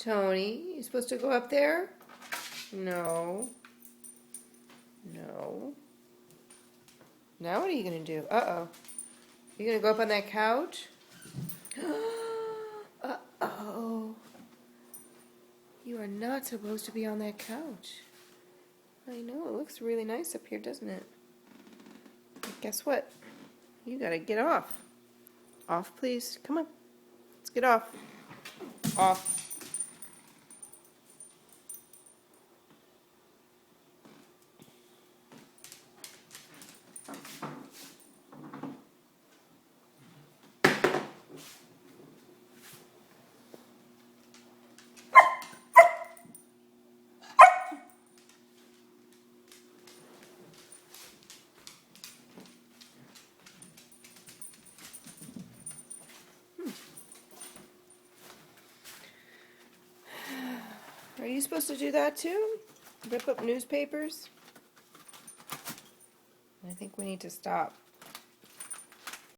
Tony, you supposed to go up there? No. No. Now what are you going to do? Uh-oh. You going to go up on that couch? Uh-oh. You are not supposed to be on that couch. I know, it looks really nice up here, doesn't it? But guess what? You gotta get off. Off, please. Come on. Let's get off. Off. Are you supposed to do that too? Rip up newspapers? I think we need to stop.